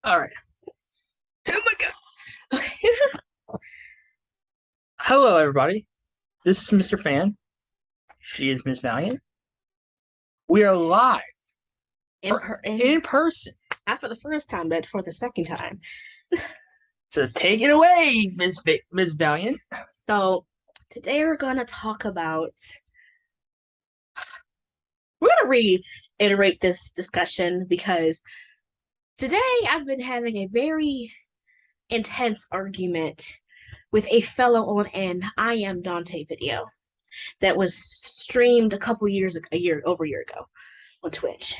All right. Oh my God. Okay. Hello, everybody. This is Mr. Fan. She is Miss Valiant. We are live in person. Not for the first time, but for the second time. So take it away, Miss Valiant. So today we're gonna talk about. We're gonna reiterate this discussion because today I've been having a very intense argument with a fellow on an I Am Dante video that was streamed a couple years ago, over a year ago on Twitch.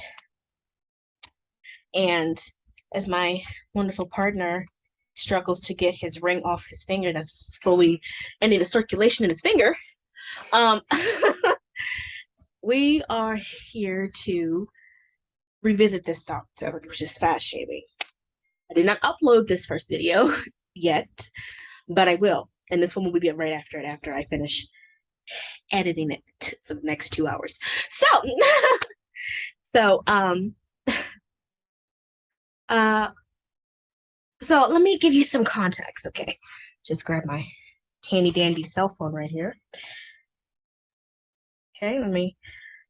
And as my wonderful partner struggles to get his ring off his finger that's slowly ending the circulation in his finger, we are here to revisit this topic, which is fat shaming. I did not upload this first video yet, but I will. And this one will be right after it, after I finish editing it for the next 2 hours. So, so, so let me give you some context, okay? Just grab my handy dandy cell phone right here. Okay, let me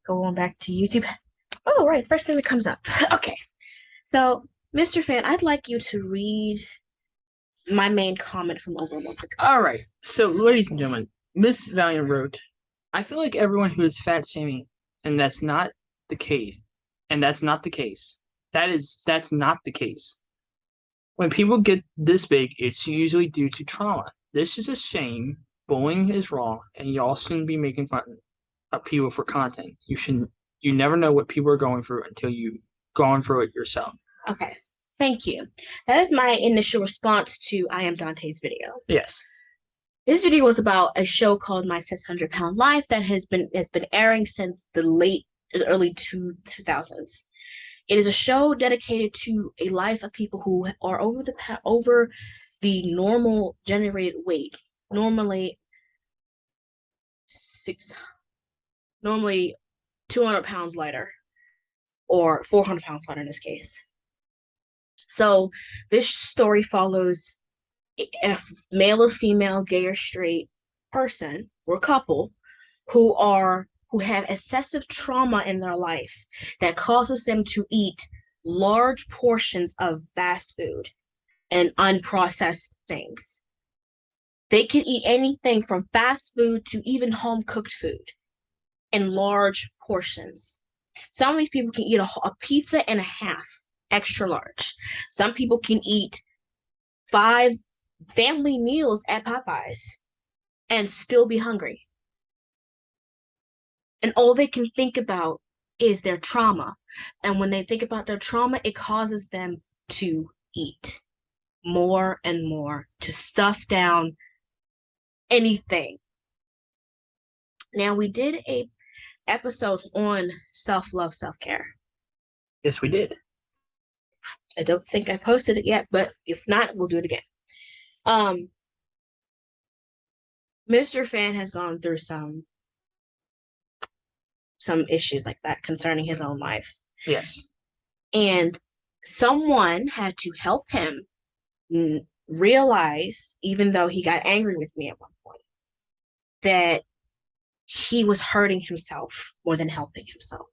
go on back to YouTube. Oh, right, first thing that comes up. Okay, so Mr. Fan, I'd like you to read my main comment from over a month ago. All right. So, ladies and gentlemen, Miss Valiant wrote, I feel like everyone who is fat shaming, and that's not the case. And that's not the case. That's not the case. When people get this big, it's usually due to trauma. This is a shame. Bullying is wrong, and y'all shouldn't be making fun of people for content. You never know what people are going through until you've gone through it yourself. Okay, thank you. That is my initial response to I Am Dante's video. Yes. This video was about a show called My 600-Pound Life that has been airing since the early 2000s. It is a show dedicated to a life of people who are over the normal generated weight, normally 200 pounds lighter, or 400 pounds lighter in this case. So this story follows a male or female, gay or straight person or couple who have excessive trauma in their life that causes them to eat large portions of fast food and unprocessed things. They can eat anything from fast food to even home cooked food in large portions. Some of these people can eat a pizza and a half, extra large. Some people can eat 5 family meals at Popeyes and still be hungry. And all they can think about is their trauma. And when they think about their trauma, it causes them to eat more and more, to stuff down anything. Now, we did a episode on self-love, self-care. Yes, we did. I don't think I posted it yet, but if not, we'll do it again. Mr. Fan has gone through some issues like that concerning his own life. Yes. And someone had to help him realize, even though he got angry with me at one point, that he was hurting himself more than helping himself.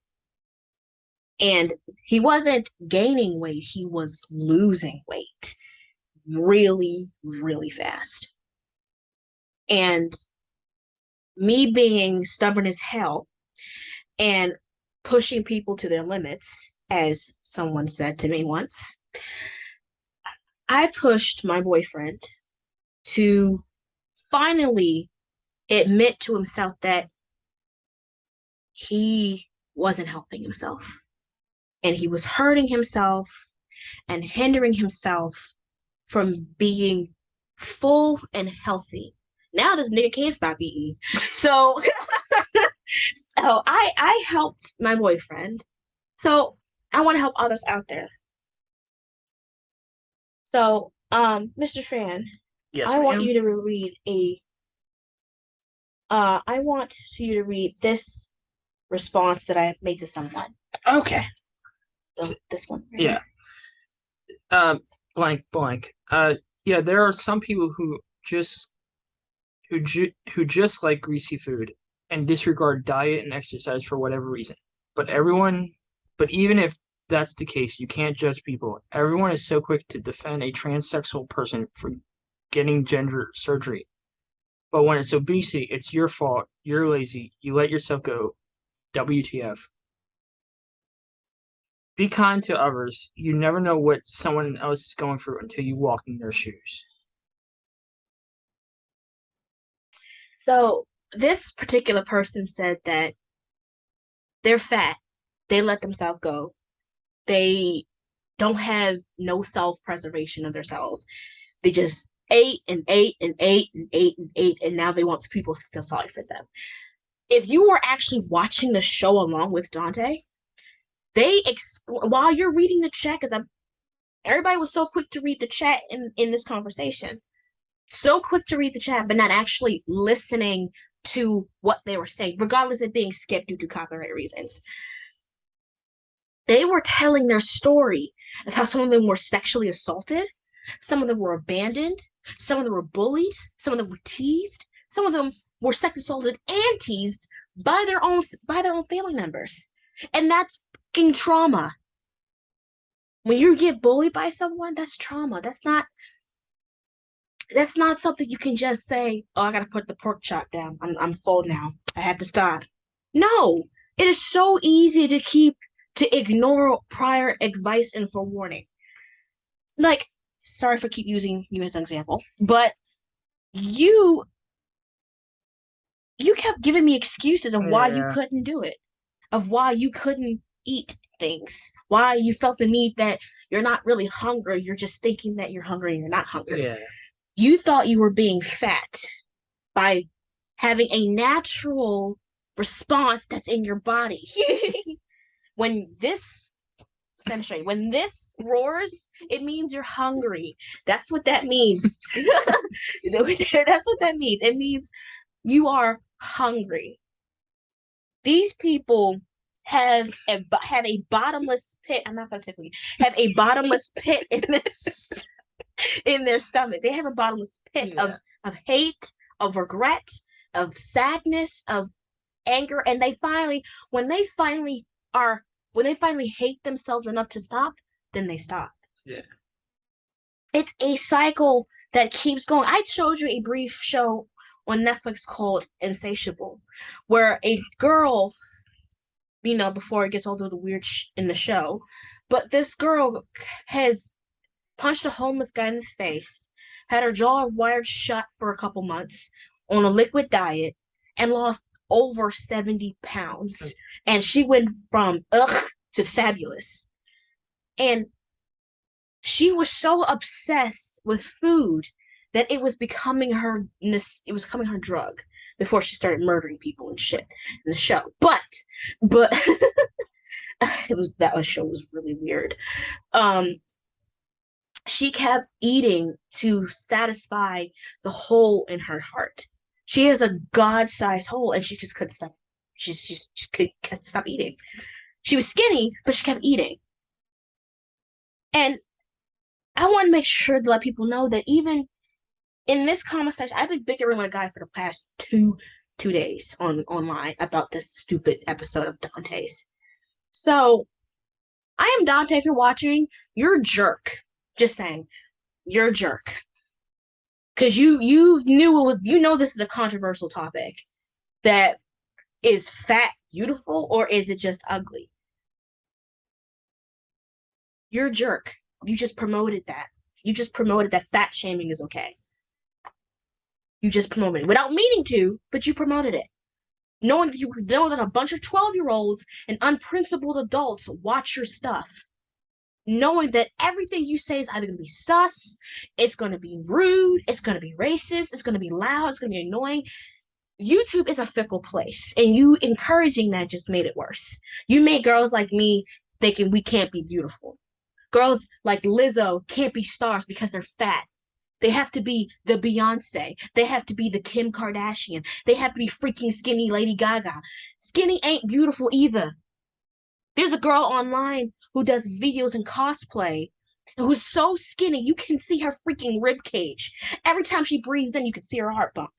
And he wasn't gaining weight, he was losing weight really, really fast. And me being stubborn as hell and pushing people to their limits, as someone said to me once, I pushed my boyfriend to finally admit to himself that he wasn't helping himself and he was hurting himself and hindering himself from being full and healthy. Now this nigga can't stop eating. So I helped my boyfriend. So I want to help others out there. So, Mr. Fan, yes, I want you to read this response that I made to someone. Okay. So this one. Yeah. Uh, blank blank. Yeah, there are some people who just like greasy food and disregard diet and exercise for whatever reason. But everyone, but even if that's the case, you can't judge people. Everyone is so quick to defend a transsexual person for getting gender surgery. But when it's obesity, it's your fault. You're lazy. You let yourself go. WTF. Be kind to others. You never know what someone else is going through until you walk in their shoes. So this particular person said that they're fat. They let themselves go. They don't have no self-preservation of themselves. They just ate and ate and ate and ate and ate, and now they want people to feel sorry for them. If you were actually watching the show along with Dante, they while you're reading the chat, because everybody was so quick to read the chat in this conversation, so quick to read the chat, but not actually listening to what they were saying, regardless of being skipped due to copyright reasons. They were telling their story of how some of them were sexually assaulted, some of them were abandoned, some of them were bullied, some of them were teased, some of them were sexually assaulted and teased by their own family members. And that's fucking trauma. When you get bullied by someone, that's trauma. That's not something you can just say, oh, I gotta put the pork chop down. I'm full now. I have to stop. No, it is so easy to ignore prior advice and forewarning. Like, sorry for keep using you as an example, but you you kept giving me excuses of why you Yeah, couldn't do it, of why you couldn't eat things, why you felt the need that you're not really hungry, you're just thinking that you're hungry and you're not hungry. yeah, You thought you were being fat by having a natural response that's in your body. when this stand straight, when this roars, it means you're hungry. That's what that means. That's what that means. It means you are hungry. These people have a bottomless pit. I'm not gonna take you. Have a bottomless pit in this in their stomach. They have a bottomless pit yeah, of hate, of regret, of sadness, of anger, and when they finally are when they finally hate themselves enough to stop, then they stop. yeah. It's a cycle that keeps going. I showed you a brief show on Netflix called Insatiable, where a girl, before it gets all the weird in the show, but this girl has punched a homeless guy in the face, had her jaw wired shut for a couple months on a liquid diet, and lost over 70 pounds. And she went from ugh to fabulous. And she was so obsessed with food that it was becoming her drug before she started murdering people and shit in the show. But that show was really weird. Um, she kept eating to satisfy the hole in her heart. She has a god-sized hole, and she just couldn't stop. She couldn't stop eating. She was skinny, but she kept eating. And I want to make sure to let people know that even in this conversation, I've been bickering with a guy for the past two days online about this stupid episode of Dante's. So I am Dante. If you're watching, you're a jerk. Just saying, you're a jerk. Because you knew this is a controversial topic. That is fat beautiful or is it just ugly? You're a jerk. You just promoted that. You just promoted that fat shaming is okay. You just promoted it without meaning to, but you promoted it. Knowing that a bunch of 12-year-olds and unprincipled adults watch your stuff. Knowing that everything you say is either going to be sus, it's going to be rude, it's going to be racist, it's going to be loud, it's going to be annoying. YouTube is a fickle place, and you encouraging that just made it worse. You made girls like me thinking we can't be beautiful. Girls like Lizzo can't be stars because they're fat. They have to be the Beyonce. They have to be the Kim Kardashian. They have to be freaking skinny Lady Gaga. Skinny ain't beautiful either. There's a girl online who does videos in cosplay, who's so skinny you can see her freaking rib cage. Every time she breathes in, you can see her heart bump.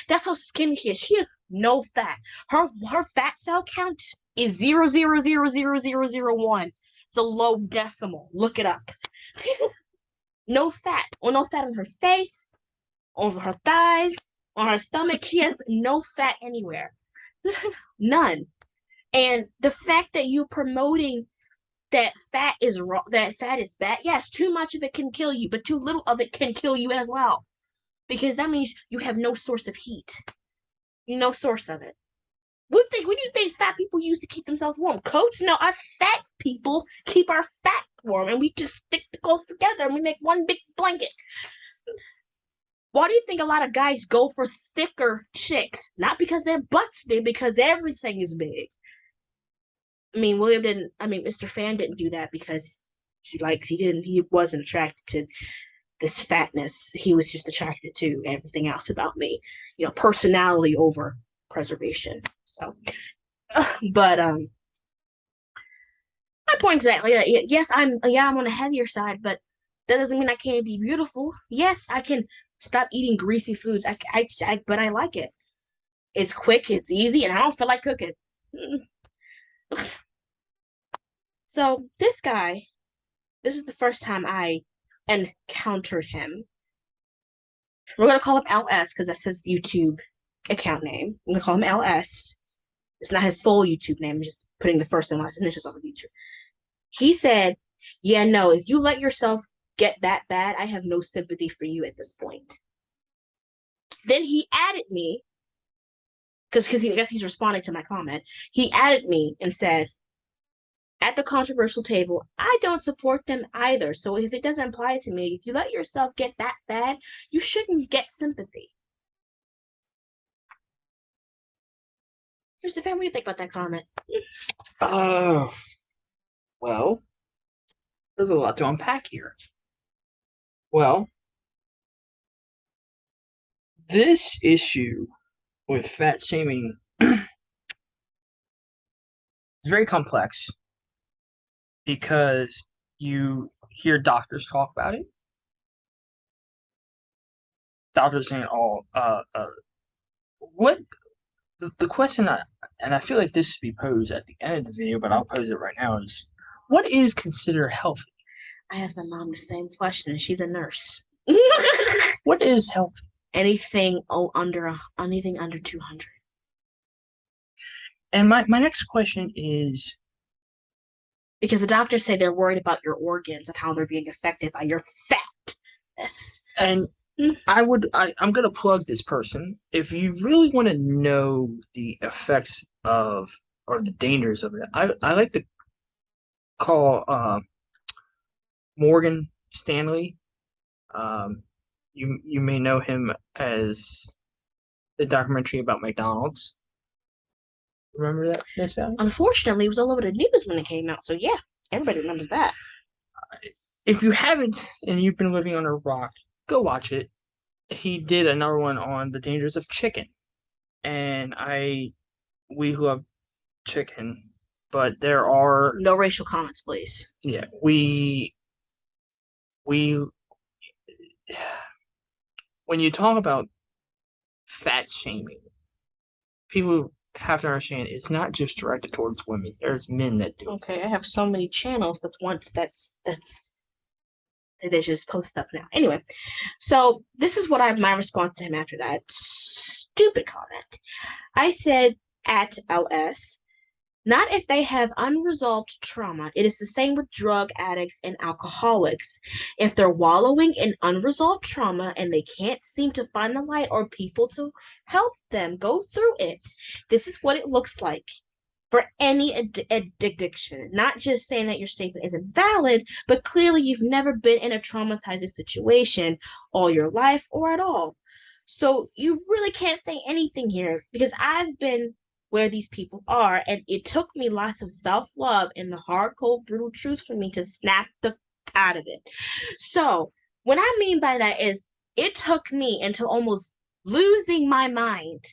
That's how skinny she is. She has no fat. Her fat cell count is 0.0000001. It's a low decimal. Look it up. No fat. Well, no fat on her face, over her thighs, on her stomach. She has no fat anywhere. None. And the fact that you're promoting that fat is wrong, that fat is bad. Yes, too much of it can kill you, but too little of it can kill you as well. Because that means you have no source of heat. No source of it. What do you think fat people use to keep themselves warm? Coats? No, us fat people keep our fat warm, and we just stick the clothes together and we make one big blanket. Why do you think a lot of guys go for thicker chicks? Not because their butts big, because everything is big. I mean, Mr. Fan didn't do that because he wasn't attracted to this fatness. He was just attracted to everything else about me. Personality over preservation. So, but my point exactly. Yes, I'm on the heavier side, but that doesn't mean I can't be beautiful. Yes, I can stop eating greasy foods. But I like it. It's quick, it's easy, and I don't feel like cooking. So this guy, this is the first time I encountered him. We're gonna call him LS because that's his YouTube account name. I'm gonna call him LS. It's not his full YouTube name. I'm just putting the first and last initials on the YouTube. He said, "Yeah, no, if you let yourself get that bad, I have no sympathy for you at this point." Then he added me because I guess he's responding to my comment. He added me and said, "At the controversial table, I don't support them either. So if it doesn't apply to me, if you let yourself get that bad, you shouldn't get sympathy." Mr. Fan, what do you think about that comment? Uh, well, there's a lot to unpack here. Well, this issue with fat shaming is very complex because you hear doctors talk about it. Doctors saying, "Oh, what?" The question, and I feel like this should be posed at the end of the video, but I'll pose it right now: is what is considered healthy? I asked my mom the same question, and she's a nurse. What is healthy? Anything anything under 200. And my next question is, Because the doctors say they're worried about your organs and how they're being affected by your fatness. and I'm gonna plug this person. If you really want to know the effects of or the dangers of it, I like to call Morgan Stanley. You may know him as the documentary about McDonald's. Remember that, Miss Valley? Unfortunately, it was all over the news when it came out. So yeah, everybody remembers that. If you haven't and you've been living on a rock, go watch it. He did another one on the dangers of chicken, and we love chicken, but there are No racial comments, please. yeah we when you talk about fat shaming, people have to understand it's not just directed towards women. There's men that do. Okay, I have so many channels they just post up now. Anyway, so this is what my response to him after that stupid comment. I said at LS, not if they have unresolved trauma. It is the same with drug addicts and alcoholics. If they're wallowing in unresolved trauma and they can't seem to find the light or people to help them go through it, this is what it looks like for any addiction. Not just saying that your statement isn't valid, but clearly you've never been in a traumatizing situation all your life or at all. So you really can't say anything here because I've been where these people are, and it took me lots of self love and the hard, cold, brutal truth for me to snap the out of it. So, what I mean by that is it took me until almost losing my mind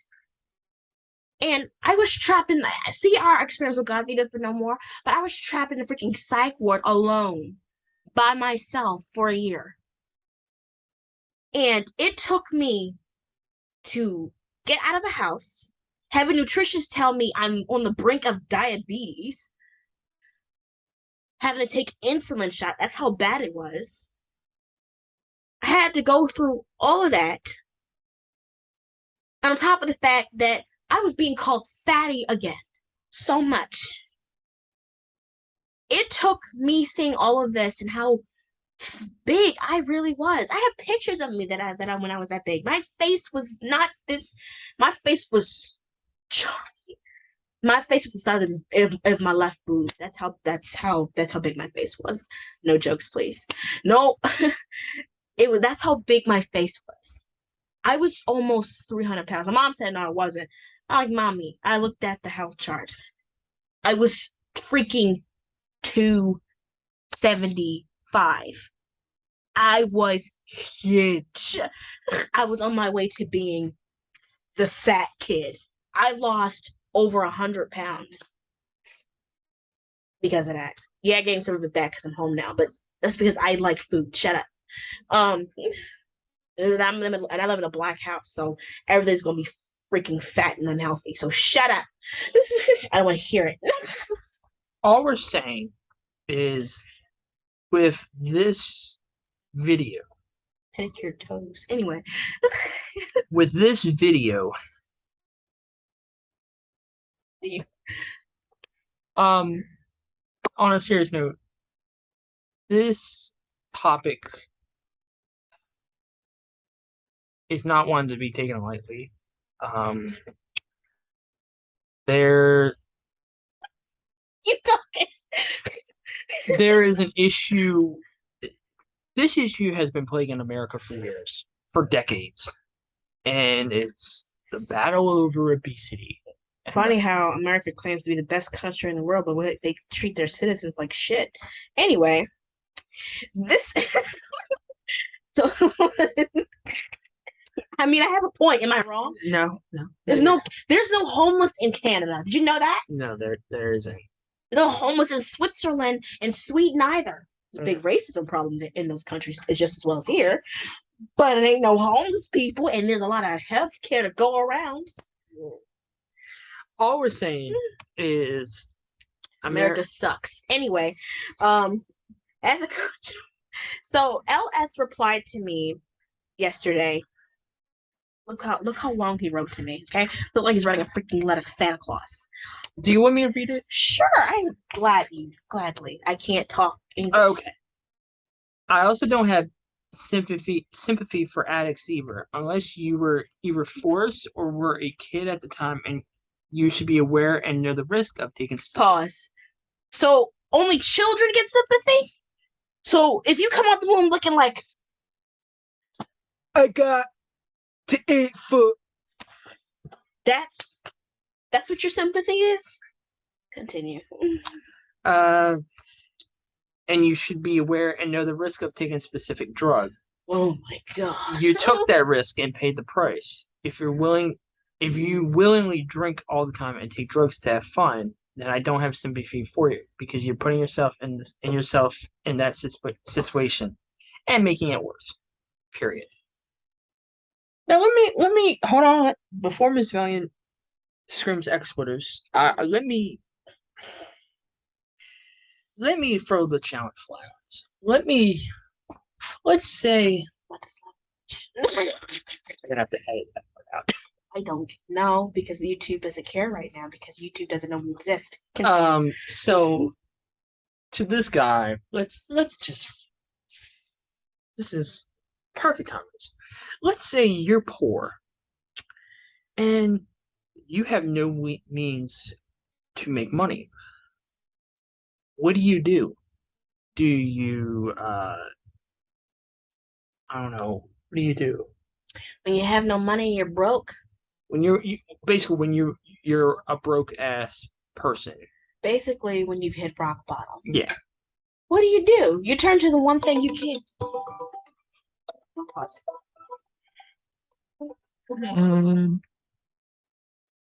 And I was trapped in, see, our experience with God, they for no more, but I was trapped in a freaking psych ward alone by myself for a year. And it took me to get out of the house, have a nutritionist tell me I'm on the brink of diabetes, having to take insulin shot. That's how bad it was. I had to go through all of that. And on top of the fact that I was being called fatty again so much. It took me seeing all of this and how big I really was. I have pictures of me that I when I was that big. My face was not this. My face was my face was the size of my left boob. That's how big my face was. No jokes, please. No, it was that's how big my face was. I was almost 300 pounds. My mom said no, I wasn't. I'm like, mommy, I looked at the health charts. I was freaking 275. I was huge. I was on my way to being the fat kid. I lost over 100 pounds because of that. Yeah, I gained some of it back because I'm home now, but that's because I like food. Shut up. Um, and I live in a black house, so everything's gonna be freaking fat and unhealthy. So shut up. I don't want to hear it. All we're saying is with this video, Pedicure toes. Anyway, with this video, um, on a serious note, this topic is not one to be taken lightly. Um, there you talking? there is an issue. This issue has been plaguing America for years, for decades, and it's the battle over obesity. Funny how America claims to be the best country in the world, but they treat their citizens like shit. Anyway, this. So, I mean, I have a point. Am I wrong? No, no. There's no homeless in Canada. Did you know that? No, there isn't. No homeless in Switzerland and Sweden either. There's a big racism problem in those countries, it's just as well as here. But it ain't no homeless people, and there's a lot of health care to go around. All we're saying is America sucks. Anyway, as a coach, so LS replied to me yesterday. Look how long he wrote to me. Okay, look like he's writing a freaking letter to Santa Claus. Do you want me to read it? Sure, I'm gladly. I can't talk English. Okay. I also don't have sympathy for addicts either, unless you were either forced or were a kid at the time, and you should be aware and know the risk of taking. Pause. So only children get sympathy? So if you come out the womb looking like I got to 8 foot, that's what your sympathy is? Continue. And you should be aware and know the risk of taking a specific drug. Oh my god. You took that risk and paid the price. If you willingly drink all the time and take drugs to have fun, then I don't have sympathy for you because you're putting yourself in that situation and making it worse. Period. Now let me hold on before Miss Valiant screams expletives. Let me throw the challenge flag. Let's say I'm gonna have to edit that part out. I don't know because YouTube doesn't care right now because YouTube doesn't know we exist. So to this guy, let's just this is perfect time. Let's say you're poor and you have no means to make money. What do you do? Do you I don't know. What do you do? When you have no money, you're broke. When basically when you're a broke ass person. Basically when you've hit rock bottom. Yeah. What do? You turn to the one thing you can.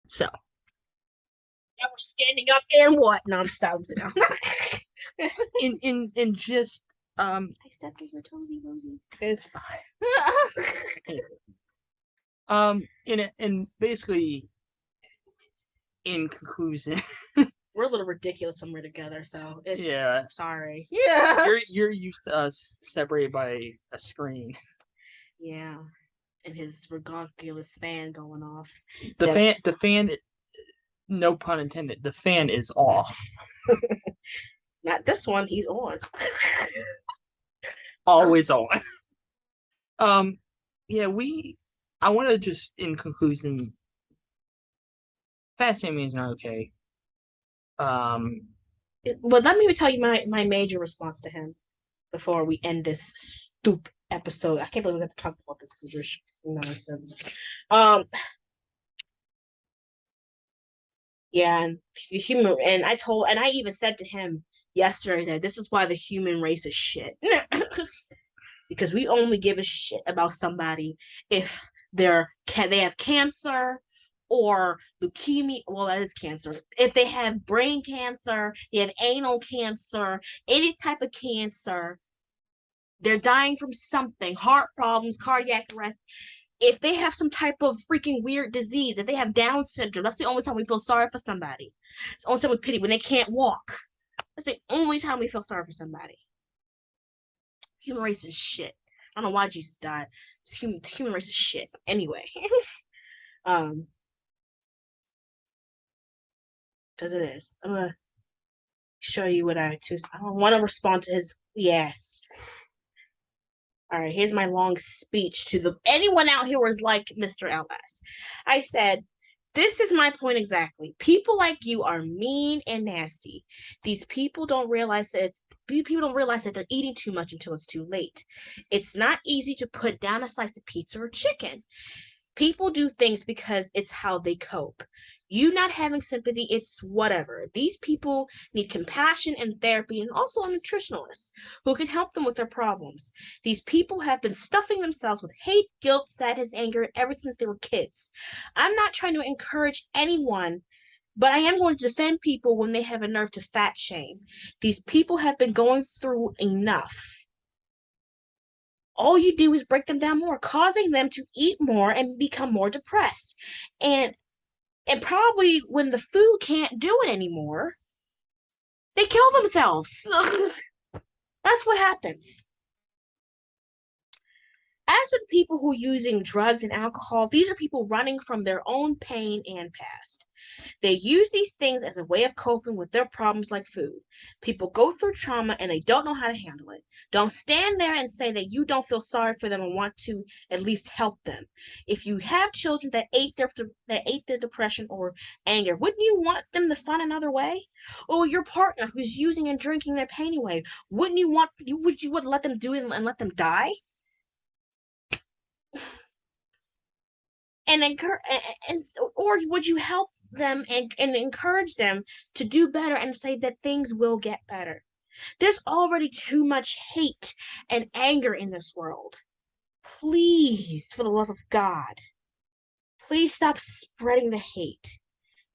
So Now we're standing up and what? No, I'm stopping down. In just I stepped on your toesy rosies. it's fine. In basically in conclusion, We're a little ridiculous when we're together, so it's yeah, sorry. Yeah. you're used to us separated by a screen. Yeah. And his ridiculous fan going off. The fan, no pun intended. The fan is off. Not this one, he's on. Always on. Um, yeah, I want to just in conclusion, fat shaming is not okay. Um, But let me tell you my major response to him before we end this stupid episode. I can't believe we have to talk about this because you're nonsense. Um, yeah, and the human, and I even said to him yesterday that this is why the human race is shit. Because we only give a shit about somebody if they have cancer or leukemia. Well, that is cancer. If they have brain cancer, they have anal cancer, any type of cancer, they're dying from something, heart problems, cardiac arrest. If they have some type of freaking weird disease, if they have Down syndrome, that's the only time we feel sorry for somebody. It's the only time we pity when they can't walk. That's the only time we feel sorry for somebody. Human race is shit. I don't know why Jesus died. Human race is shit. Anyway, um, because it is. I'm gonna show you what I choose. I don't want to respond to his yes. All right, here's my long speech to anyone out here who is like Mr. LS. I said, this is my point exactly. People like you are mean and nasty. These people don't realize that they're eating too much until it's too late. It's not easy to put down a slice of pizza or chicken. People do things because it's how they cope. You not having sympathy, it's whatever. These people need compassion and therapy and also a nutritionalist who can help them with their problems. These people have been stuffing themselves with hate, guilt, sadness, anger ever since they were kids. I'm not trying to encourage anyone, but I am going to defend people when they have a nerve to fat shame. These people have been going through enough. All you do is break them down more, causing them to eat more and become more depressed. And and probably when the food can't do it anymore, they kill themselves. That's what happens. As with people who are using drugs and alcohol, these are people running from their own pain and past. They use these things as a way of coping with their problems like food. People go through trauma and they don't know how to handle it. Don't stand there and say that you don't feel sorry for them and want to at least help them. If you have children that ate their depression or anger, wouldn't you want them to find another way? Or your partner who's using and drinking their pain away, wouldn't you want you would let them do it and let them die? And encourage and or would you help them and encourage them to do better and say that things will get better? There's already too much hate and anger in this world. Please, for the love of God, please stop spreading the hate.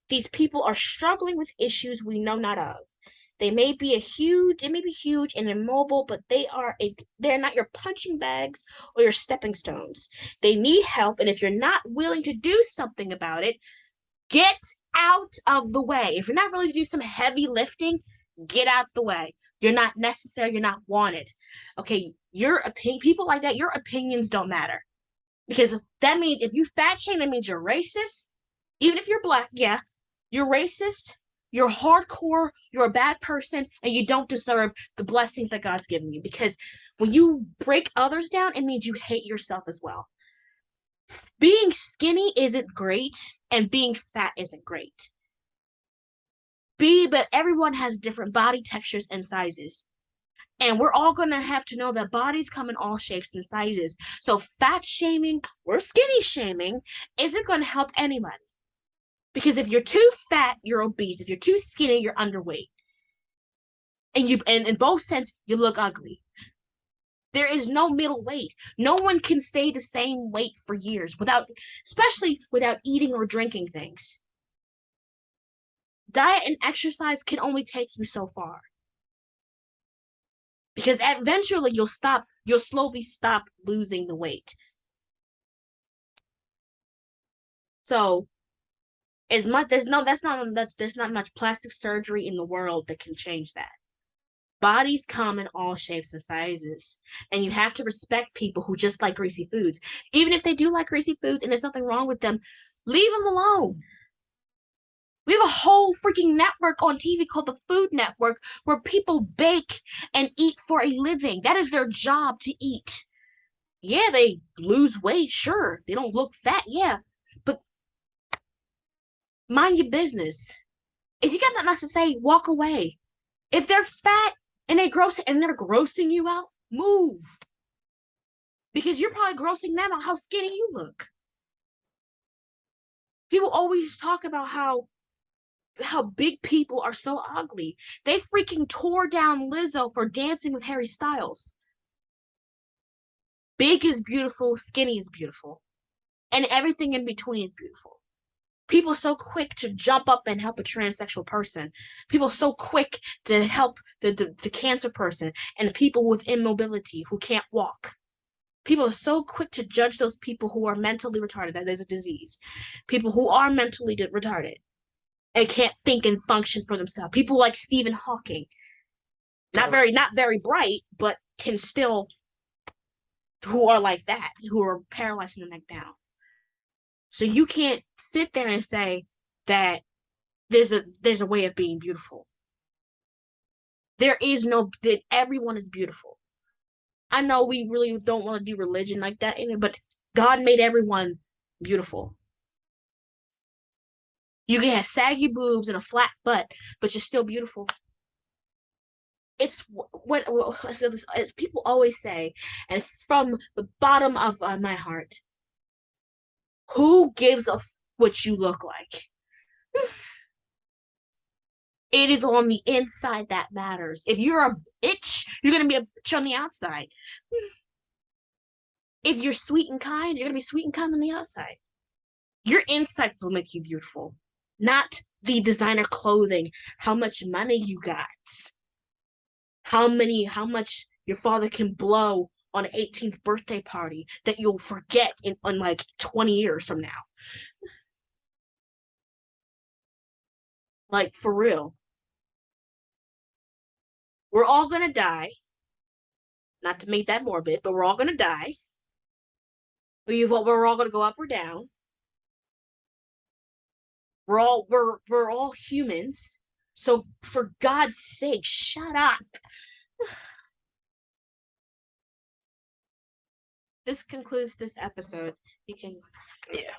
These people are struggling with issues we know not of. They may be huge and immobile, but they're not your punching bags or your stepping stones. They need help, and if you're not willing to do something about it, get out of the way. If you're not willing to do some heavy lifting, get out the way. You're not necessary, you're not wanted. Okay, people like that, your opinions don't matter. Because that means if you fat shame, that means you're racist. Even if you're black, yeah, you're racist, you're hardcore, you're a bad person, and you don't deserve the blessings that God's given you. Because when you break others down, it means you hate yourself as well. Being skinny isn't great, and being fat isn't great. But everyone has different body textures and sizes. And we're all going to have to know that bodies come in all shapes and sizes. So fat shaming or skinny shaming isn't going to help anybody. Because if you're too fat, you're obese. If you're too skinny, you're underweight. And in both sense, you look ugly. There is no middle weight. No one can stay the same weight for years especially without eating or drinking things. Diet and exercise can only take you so far. Because eventually you'll slowly stop losing the weight. So as much there's not much plastic surgery in the world that can change that. Bodies come in all shapes and sizes, and you have to respect people who just like greasy foods. Even if they do like greasy foods and there's nothing wrong with them, leave them alone. We have a whole freaking network on TV called the Food Network where people bake and eat for a living. That is their job, to eat. Yeah, they lose weight, sure. They don't look fat, yeah. But mind your business. If you got nothing else to say, walk away. If they're fat and they're grossing you out, move. Because you're probably grossing them out how skinny you look. People always talk about how big people are so ugly. They freaking tore down Lizzo for dancing with Harry Styles. Big is beautiful, skinny is beautiful, and everything in between is beautiful. People are so quick to jump up and help a transsexual person. People are so quick to help the cancer person and people with immobility who can't walk. People are so quick to judge those people who are mentally retarded, that there's a disease. People who are mentally retarded and can't think and function for themselves. People like Stephen Hawking. Not very bright, but can still who are like that, who are paralyzed from the neck down. So you can't sit there and say that there's a way of being beautiful. There is no that everyone is beautiful. I know we really don't want to do religion like that in it, but God made everyone beautiful. You can have saggy boobs and a flat butt, but you're still beautiful. It's what as people always say, and from the bottom of my heart, who gives a what you look like? It is on the inside that matters. If you're a bitch, you're gonna be a bitch on the outside. If you're sweet and kind, you're gonna be sweet and kind on the outside. Your insides will make you beautiful, not the designer clothing, how much money you got, how much your father can blow on an 18th birthday party that you'll forget in like 20 years from now. Like for real. We're all gonna die. Not to make that morbid, but we're all gonna die. We're all gonna go up or down. We're all humans. So for God's sake, shut up. This concludes this episode. You can Yeah.